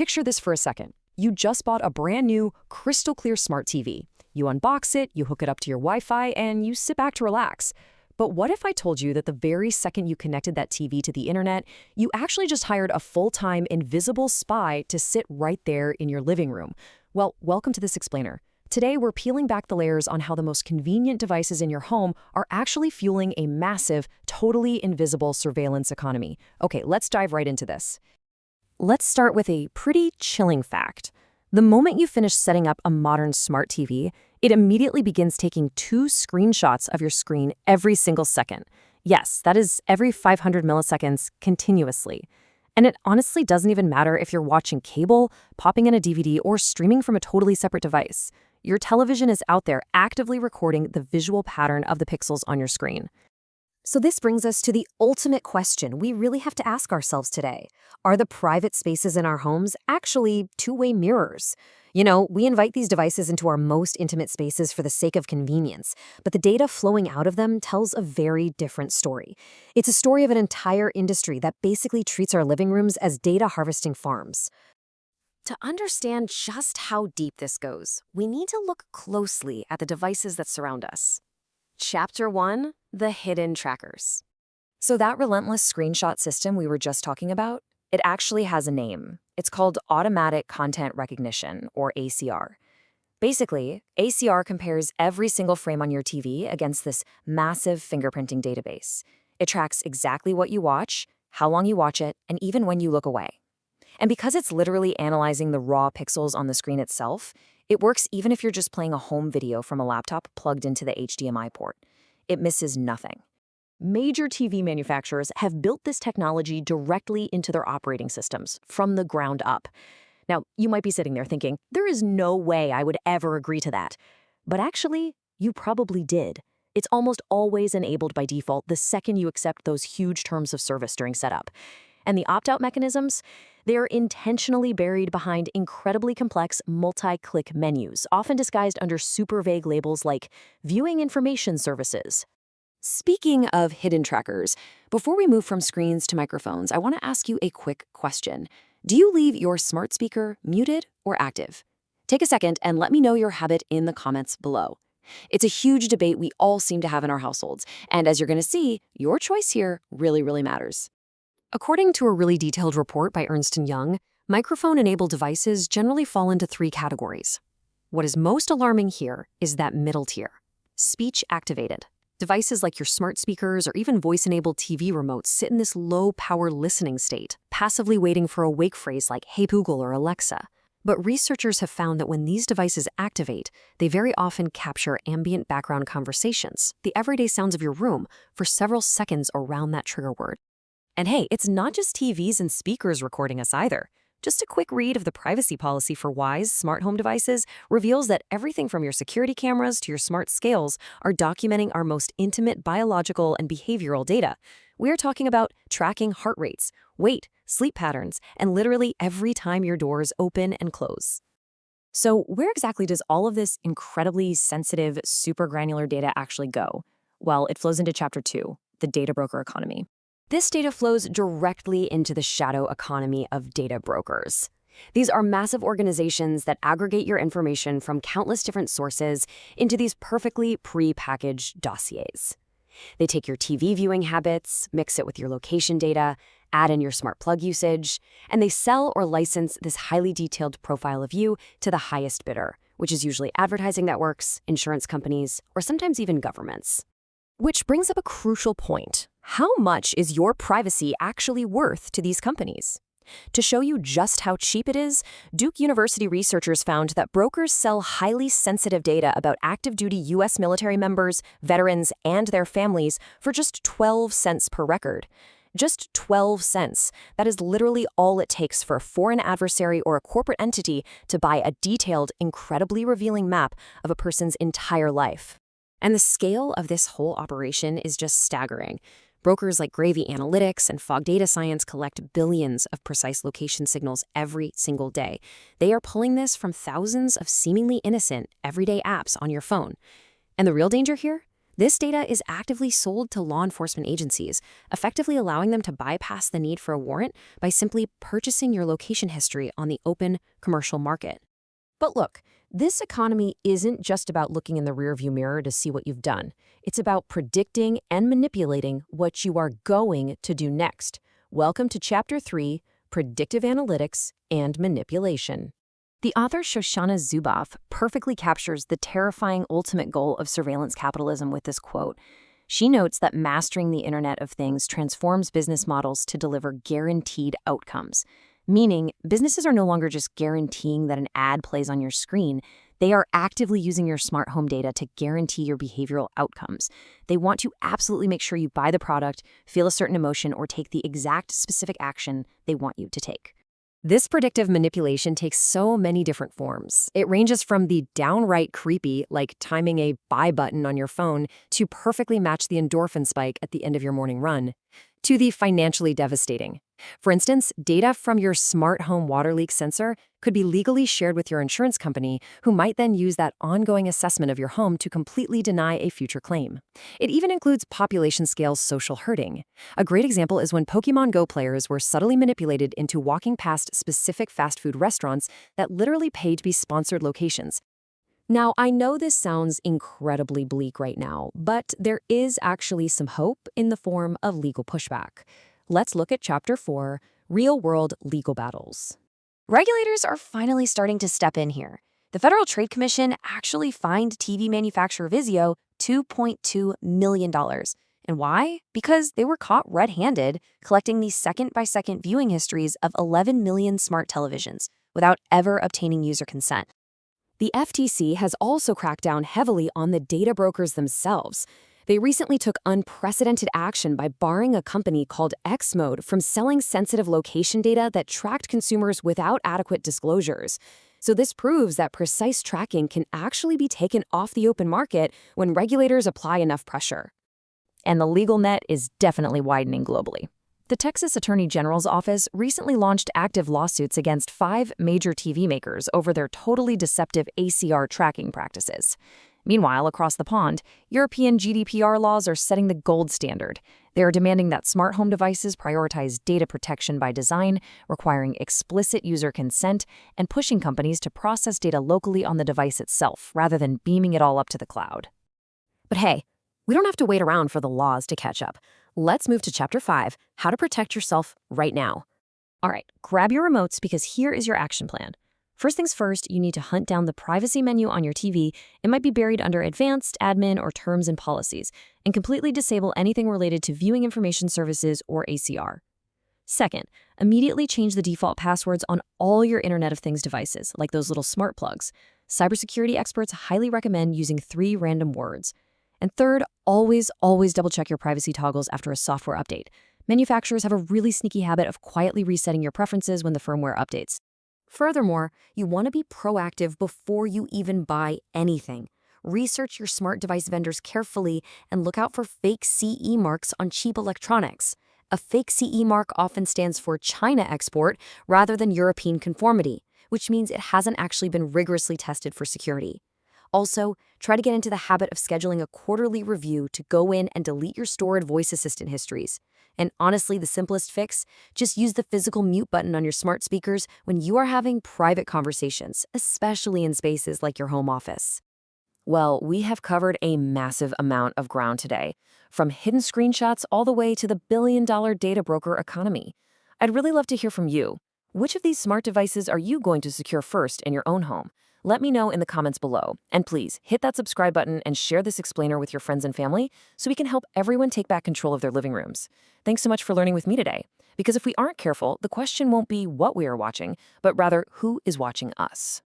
Picture this for a second. You just bought a brand new, crystal clear smart TV. You unbox it, you hook it up to your Wi-Fi, and you sit back to relax. But what if I told you that the very second you connected that TV to the internet, you actually just hired a full-time invisible spy to sit right there in your living room? Well, welcome to this explainer. Today, we're peeling back the layers on how the most convenient devices in your home are actually fueling a massive, totally invisible surveillance economy. Okay, let's dive right into this. Let's start with a pretty chilling fact. The moment you finish setting up a modern smart TV, it immediately begins taking 2 screenshots of your screen every single second. Yes, that is every 500 milliseconds continuously. And it honestly doesn't even matter if you're watching cable, popping in a DVD, or streaming from a totally separate device. Your television is out there actively recording the visual pattern of the pixels on your screen. So this brings us to the ultimate question we really have to ask ourselves today. Are the private spaces in our homes actually two-way mirrors? You know, we invite these devices into our most intimate spaces for the sake of convenience, but the data flowing out of them tells a very different story. It's a story of an entire industry that basically treats our living rooms as data harvesting farms. To understand just how deep this goes, we need to look closely at the devices that surround us. Chapter 1, the hidden trackers. So that relentless screenshot system we were just talking about, it actually has a name. It's called Automatic Content Recognition, or ACR. Basically, ACR compares every single frame on your TV against this massive fingerprinting database. It tracks exactly what you watch, how long you watch it, and even when you look away. And because it's literally analyzing the raw pixels on the screen itself, it works even if you're just playing a home video from a laptop plugged into the HDMI port. It misses nothing. Major TV manufacturers have built this technology directly into their operating systems from the ground up. Now, you might be sitting there thinking, there is no way I would ever agree to that. But actually, you probably did. It's almost always enabled by default the second you accept those huge terms of service during setup. And the opt-out mechanisms? They're intentionally buried behind incredibly complex multi-click menus, often disguised under super vague labels like viewing information services. Speaking of hidden trackers, before we move from screens to microphones, I want to ask you a quick question. Do you leave your smart speaker muted or active? Take a second and let me know your habit in the comments below. It's a huge debate we all seem to have in our households, and as you're going to see, your choice here really matters. According to a really detailed report by Ernst & Young, microphone-enabled devices generally fall into 3 categories. What is most alarming here is that middle tier, speech-activated. Devices like your smart speakers or even voice-enabled TV remotes sit in this low-power listening state, passively waiting for a wake phrase like "Hey Google" or "Alexa." But researchers have found that when these devices activate, they very often capture ambient background conversations, the everyday sounds of your room, for several seconds around that trigger word. And hey, it's not just TVs and speakers recording us either. Just a quick read of the privacy policy for Wise smart home devices reveals that everything from your security cameras to your smart scales are documenting our most intimate biological and behavioral data. We're talking about tracking heart rates, weight, sleep patterns, and literally every time your doors open and close. So where exactly does all of this incredibly sensitive, super granular data actually go? Well, it flows into Chapter 2, the data broker economy. This data flows directly into the shadow economy of data brokers. These are massive organizations that aggregate your information from countless different sources into these perfectly pre-packaged dossiers. They take your TV viewing habits, mix it with your location data, add in your smart plug usage, and they sell or license this highly detailed profile of you to the highest bidder, which is usually advertising networks, insurance companies, or sometimes even governments. Which brings up a crucial point. How much is your privacy actually worth to these companies? To show you just how cheap it is, Duke University researchers found that brokers sell highly sensitive data about active-duty U.S. military members, veterans, and their families for just 12 cents per record. Just 12 cents. That is literally all it takes for a foreign adversary or a corporate entity to buy a detailed, incredibly revealing map of a person's entire life. And the scale of this whole operation is just staggering. Brokers like Gravy Analytics and Fog Data Science collect billions of precise location signals every single day. They are pulling this from thousands of seemingly innocent, everyday apps on your phone. And the real danger here? This data is actively sold to law enforcement agencies, effectively allowing them to bypass the need for a warrant by simply purchasing your location history on the open commercial market. But look, this economy isn't just about looking in the rearview mirror to see what you've done. It's about predicting and manipulating what you are going to do next. Welcome to Chapter 3, Predictive Analytics and Manipulation. The author Shoshana Zuboff perfectly captures the terrifying ultimate goal of surveillance capitalism with this quote. She notes that mastering the Internet of Things transforms business models to deliver guaranteed outcomes. Meaning, businesses are no longer just guaranteeing that an ad plays on your screen. They are actively using your smart home data to guarantee your behavioral outcomes. They want to absolutely make sure you buy the product, feel a certain emotion, or take the exact specific action they want you to take. This predictive manipulation takes so many different forms. It ranges from the downright creepy, like timing a buy button on your phone, to perfectly match the endorphin spike at the end of your morning run, to the financially devastating. For instance, data from your smart home water leak sensor could be legally shared with your insurance company, who might then use that ongoing assessment of your home to completely deny a future claim. It even includes population-scale social herding. A great example is when Pokémon Go players were subtly manipulated into walking past specific fast food restaurants that literally paid to be sponsored locations. Now, I know this sounds incredibly bleak right now, but there is actually some hope in the form of legal pushback. Let's look at Chapter 4, Real-World Legal Battles. Regulators are finally starting to step in here. The Federal Trade Commission actually fined TV manufacturer Vizio $2.2 million. And why? Because they were caught red-handed collecting the second-by-second viewing histories of 11 million smart televisions without ever obtaining user consent. The FTC has also cracked down heavily on the data brokers themselves. They recently took unprecedented action by barring a company called Xmode from selling sensitive location data that tracked consumers without adequate disclosures. So this proves that precise tracking can actually be taken off the open market when regulators apply enough pressure. And the legal net is definitely widening globally. The Texas Attorney General's office recently launched active lawsuits against 5 major TV makers over their totally deceptive ACR tracking practices. Meanwhile, across the pond, European GDPR laws are setting the gold standard. They are demanding that smart home devices prioritize data protection by design, requiring explicit user consent, and pushing companies to process data locally on the device itself, rather than beaming it all up to the cloud. But hey, we don't have to wait around for the laws to catch up. Let's move to Chapter 5, How to Protect Yourself Right Now. All right, grab your remotes because here is your action plan. First things first, you need to hunt down the privacy menu on your TV. It might be buried under Advanced, Admin, or Terms and Policies, and completely disable anything related to Viewing Information Services or ACR. Second, immediately change the default passwords on all your Internet of Things devices, like those little smart plugs. Cybersecurity experts highly recommend using 3 random words. And third, always double-check your privacy toggles after a software update. Manufacturers have a really sneaky habit of quietly resetting your preferences when the firmware updates. Furthermore, you want to be proactive before you even buy anything. Research your smart device vendors carefully and look out for fake CE marks on cheap electronics. A fake CE mark often stands for China export rather than European conformity, which means it hasn't actually been rigorously tested for security. Also, try to get into the habit of scheduling a quarterly review to go in and delete your stored voice assistant histories. And honestly, the simplest fix, just use the physical mute button on your smart speakers when you are having private conversations, especially in spaces like your home office. Well, we have covered a massive amount of ground today, from hidden screenshots all the way to the billion-dollar data broker economy. I'd really love to hear from you. Which of these smart devices are you going to secure first in your own home? Let me know in the comments below. And please, hit that subscribe button and share this explainer with your friends and family so we can help everyone take back control of their living rooms. Thanks so much for learning with me today. Because if we aren't careful, the question won't be what we are watching, but rather who is watching us.